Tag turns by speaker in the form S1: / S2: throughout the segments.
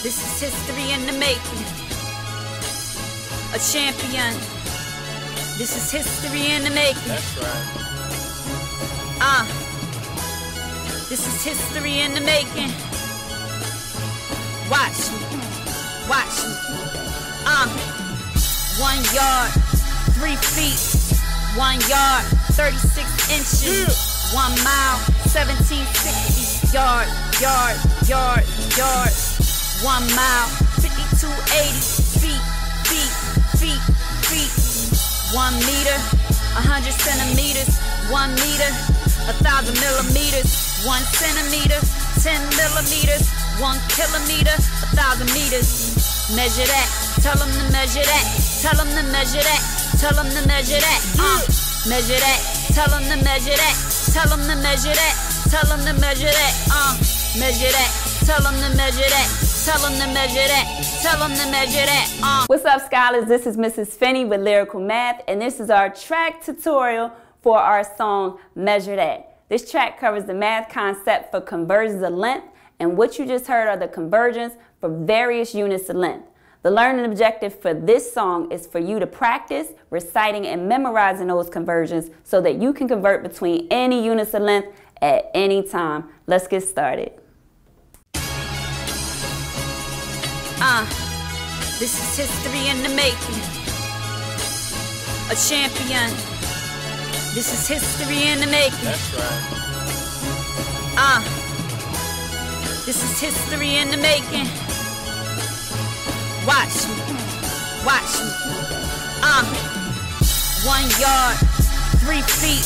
S1: This is history in the making. A champion. This is history in the making.
S2: That's right.
S1: This is history in the making. Watch me. Watch me. 1 yard, 3 feet. 1 yard, 36 inches. 1 mile, 1760. Yard, yard, yard, yard. 1 mile, 5280. Feet, feet, feet, feet. 1 meter, 100 centimeters. 1 meter, 1,000 millimeters. 1 centimeter, 10 millimeters. 1 kilometer, 1,000 meters. Measure that, tell them to measure that. Tell them to measure that, tell them to measure that. Measure that, tell them to measure that. Tell them to measure that, tell them to measure that. Measure that, tell them to measure that. Tell them to measure that, tell them to measure that.
S3: What's up, scholars? This is Mrs. Finney with Lyrical Math, and this is our track tutorial for our song, Measure That. This track covers the math concept for conversions of length, and what you just heard are the conversions for various units of length. The learning objective for this song is for you to practice reciting and memorizing those conversions so that you can convert between any units of length at any time. Let's get started.
S1: This is history in the making. A champion. This is history in the making.
S2: That's right.
S1: This is history in the making. Watch me. Watch me. 1 yard, 3 feet.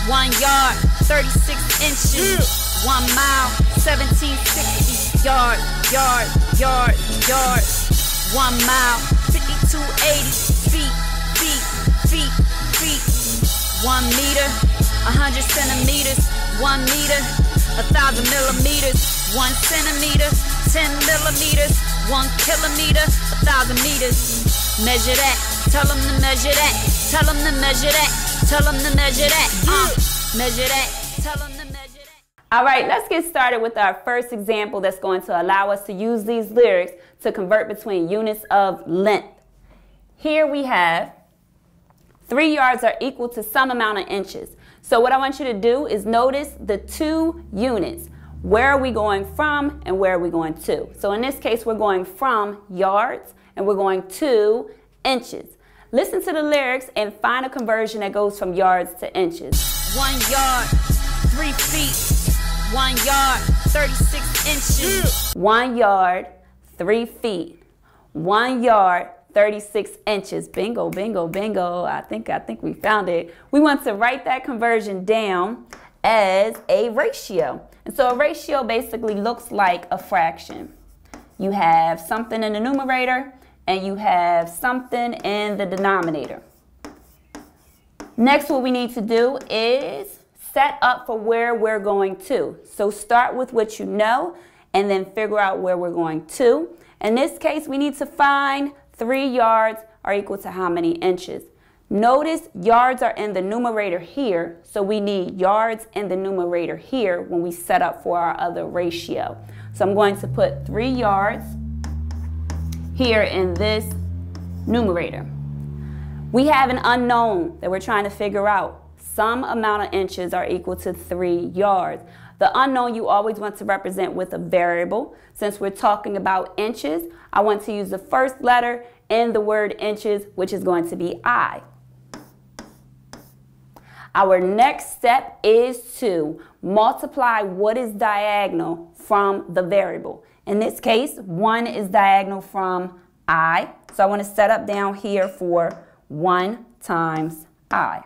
S1: 1 yard, 36 inches. 1 mile, 1760. Yard, yard, yard, yard. 1 mile, 5280. Feet, feet, feet, feet. 1 meter, 100 centimeters. 1 meter, 1,000 millimeters. 1 centimeter, 10 millimeters. 1 kilometer, 1,000 meters. Measure that, tell them to measure that. Tell them to measure that, tell them to measure that. Measure that, tell them to measure that.
S3: All right, let's get started with our first example that's going to allow us to use these lyrics to convert between units of length. Here we have 3 yards are equal to some amount of inches. So what I want you to do is notice the 2 units. Where are we going from and where are we going to? So in this case, we're going from yards and we're going to inches. Listen to the lyrics and find a conversion that goes from yards to inches.
S1: 1 yard, 3 feet. 1 yard, 36 inches.
S3: 1 yard, 3 feet. 1 yard, 36 inches. Bingo, bingo, bingo. I think we found it. We want to write that conversion down as a ratio. And so a ratio basically looks like a fraction. You have something in the numerator and you have something in the denominator. Next, what we need to do is set up for where we're going to. So start with what you know and then figure out where we're going to. In this case, we need to find 3 yards are equal to how many inches. Notice yards are in the numerator here, so we need yards in the numerator here when we set up for our other ratio. So I'm going to put 3 yards here in this numerator. We have an unknown that we're trying to figure out. Some amount of inches are equal to 3 yards. The unknown you always want to represent with a variable. Since we're talking about inches, I want to use the first letter in the word inches, which is going to be I. Our next step is to multiply what is diagonal from the variable. In this case, 1 is diagonal from I. So I want to set up down here for 1 times I.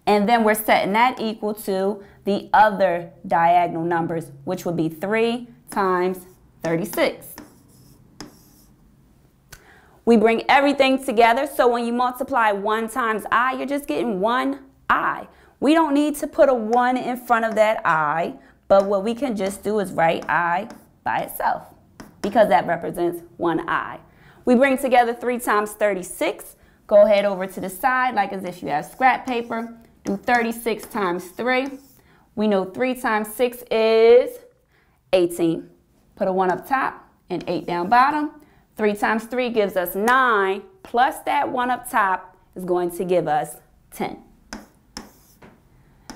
S3: And then we're setting that equal to the other diagonal numbers, which would be 3 times 36. We bring everything together, so when you multiply 1 times I, you're just getting 1 I. We don't need to put a 1 in front of that I, but what we can just do is write I by itself, because that represents 1 I. We bring together 3 times 36. Go ahead over to the side, like as if you have scrap paper. Do 36 times 3. We know 3 times 6 is 18. Put a 1 up top and 8 down bottom. 3 times 3 gives us 9, plus that 1 up top is going to give us 10.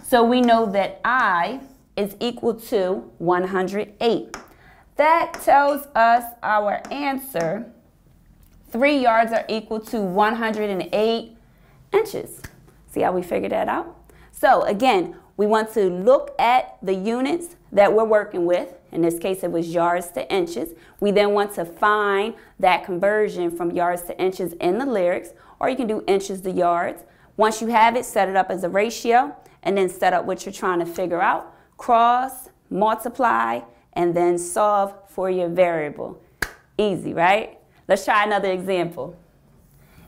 S3: So we know that I is equal to 108. That tells us our answer. 3 yards are equal to 108 inches. See how we figured that out? So again, we want to look at the units that we're working with. In this case, it was yards to inches. We then want to find that conversion from yards to inches in the lyrics, or you can do inches to yards. Once you have it, set it up as a ratio, and then set up what you're trying to figure out. Cross, multiply, and then solve for your variable. Easy, right? Let's try another example.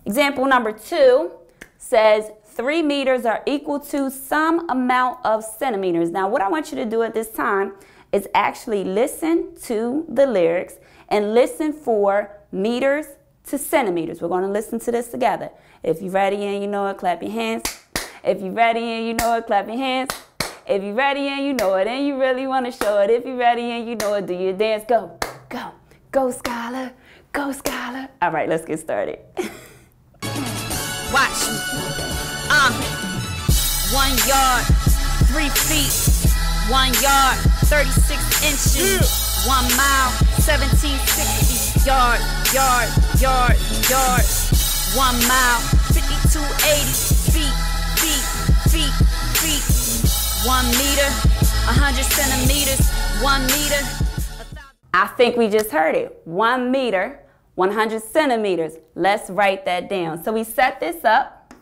S3: Example number 2 says 3 meters are equal to some amount of centimeters. Now, what I want you to do at this time is actually listen to the lyrics and listen for meters to centimeters. We're going to listen to this together. If you're ready and you know it, clap your hands. If you're ready and you know it, clap your hands. If you're ready and you know it and you really want to show it. If you're ready and you know it, do your dance. Go, go, go, Skylar. Go, Skylar. All right, let's get started.
S1: Watch me. 1 yard, 3 feet. 1 yard, 36 inches. 1 mile, 1760. Yard, yard, yard, yard. 1 mile, 5280. Feet, feet, feet, feet. 1 meter, 100 centimeters. 1 meter.
S3: I think we just heard it. 1 meter, 100 centimeters. Let's write that down. So we set this up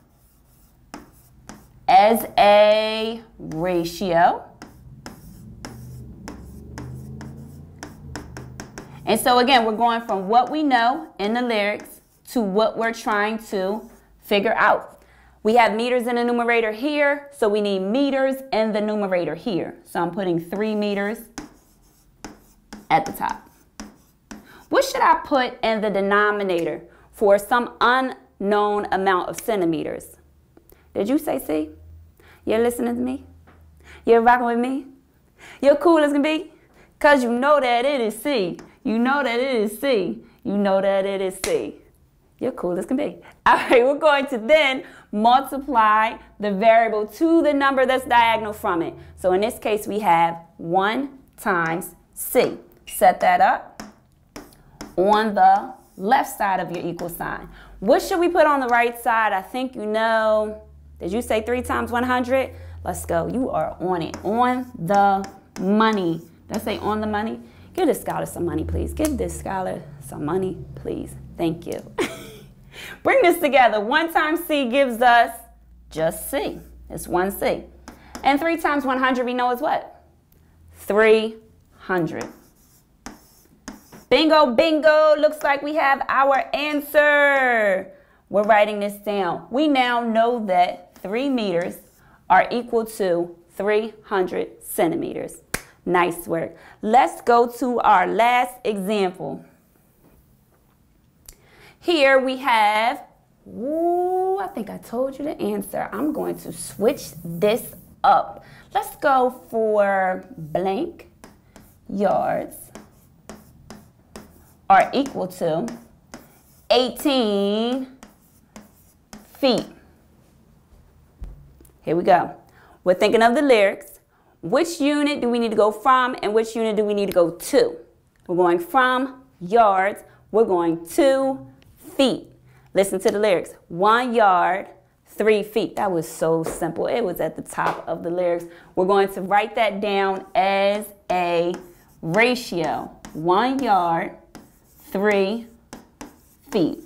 S3: as a ratio. And so again, we're going from what we know in the lyrics to what we're trying to figure out. We have meters in the numerator here, so we need meters in the numerator here. So I'm putting 3 meters at the top. What should I put in the denominator for some unknown amount of centimeters? Did you say C? You're listening to me? You're rocking with me? You're cool as can be? Because you know that it is C. You know that it is C. You know that it is C. You're cool as can be. All right, we're going to then multiply the variable to the number that's diagonal from it. So in this case, we have 1 times C. Set that up on the left side of your equal sign. What should we put on the right side? I think you know. Did you say 3 times 100? Let's go. You are on it. On the money. Did I say on the money? Give this scholar some money, please. Give this scholar some money, please. Thank you. Bring this together. 1 times C gives us just C. It's 1C. And 3 times 100 we know is what? 300. Bingo, bingo. Looks like we have our answer. We're writing this down. We now know that 3 meters are equal to 300 centimeters. Nice work. Let's go to our last example. Here we have, ooh, I think I told you the answer. I'm going to switch this up. Let's go for blank yards are equal to 18 feet. Here we go. We're thinking of the lyrics. Which unit do we need to go from and which unit do we need to go to? We're going from yards. We're going to feet. Listen to the lyrics. 1 yard, 3 feet. That was so simple. It was at the top of the lyrics. We're going to write that down as a ratio. 1 yard, 3 feet.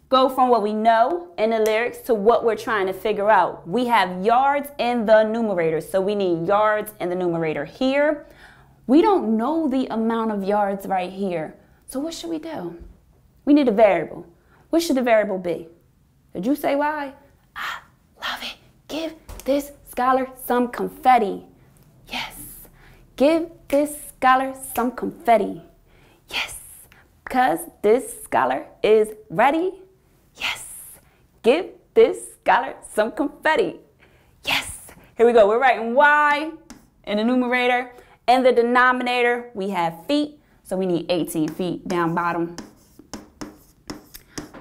S3: Go from what we know in the lyrics to what we're trying to figure out. We have yards in the numerator, so we need yards in the numerator here. We don't know the amount of yards right here. So what should we do? We need a variable. What should the variable be? Did you say why? I love it. Give this scholar some confetti. Yes. Give this scholar some confetti. Yes. Because this scholar is ready. Yes. Give this scholar some confetti. Yes. Here we go. We're writing Y in the numerator In the denominator, we have feet, so we need 18 feet down bottom.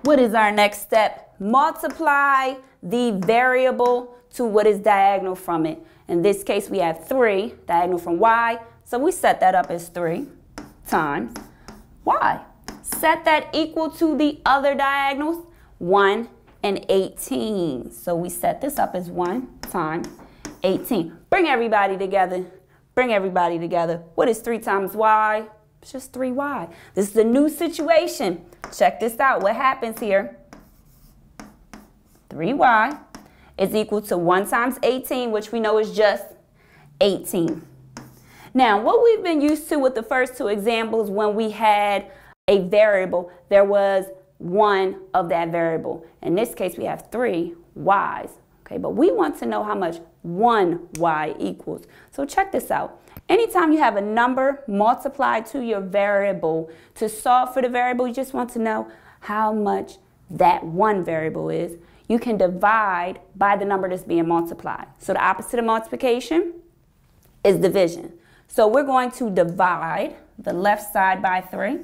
S3: What is our next step? Multiply the variable to what is diagonal from it. In this case, we have 3 diagonal from y, so we set that up as 3 times y. Set that equal to the other diagonals, 1 and 18. So we set this up as 1 times 18. Bring everybody together. Bring everybody together. What is 3 times y? It's just 3y. This is a new situation. Check this out. What happens here? 3y is equal to 1 times 18, which we know is just 18. Now, what we've been used to with the first 2 examples, when we had a variable, there was 1 of that variable. In this case, we have 3 y's. Okay, but we want to know how much 1y equals. So check this out. Anytime you have a number multiplied to your variable, to solve for the variable, you just want to know how much that one variable is. You can divide by the number that's being multiplied. So the opposite of multiplication is division. So we're going to divide the left side by 3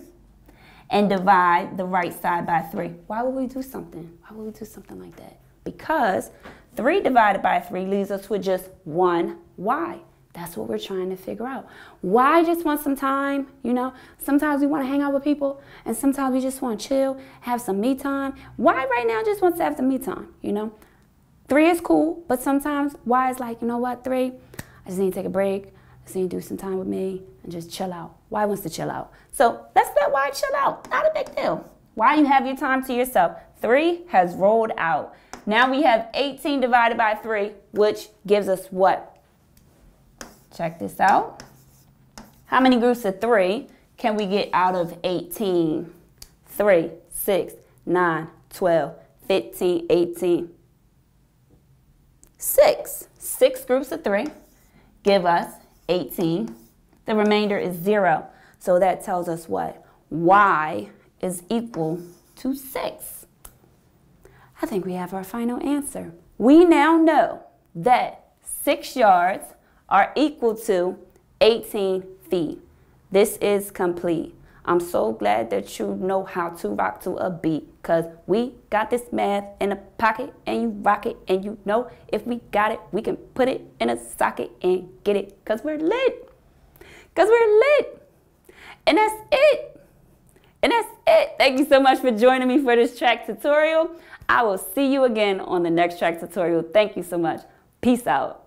S3: and divide the right side by 3. Why would we do something? Why would we do something like that? Because 3 divided by 3 leaves us with just 1y. That's what we're trying to figure out. Why just want some time? You know, sometimes we want to hang out with people, and sometimes we just want to chill, have some me time. Why right now just wants to have some me time, you know? 3 is cool, but sometimes Y is like, you know what, 3, I just need to take a break. I just need to do some time with me and just chill out. Y wants to chill out. So let's let Y chill out. Not a big deal. Why you have your time to yourself? 3 has rolled out. Now we have 18 divided by 3, which gives us what? Check this out. How many groups of 3 can we get out of 18? 3, 6, 9, 12, 15, 18. 6. 6 groups of 3 give us 18. The remainder is 0. So that tells us what? Y is equal to 6. I think we have our final answer. We now know that 6 yards are equal to 18 feet. This is complete. I'm so glad that you know how to rock to a beat, because we got this math in a pocket and you rock it, and you know if we got it, we can put it in a socket and get it, because we're lit. Because we're lit. And that's it. And that's it. Thank you so much for joining me for this track tutorial. I will see you again on the next track tutorial. Thank you so much. Peace out.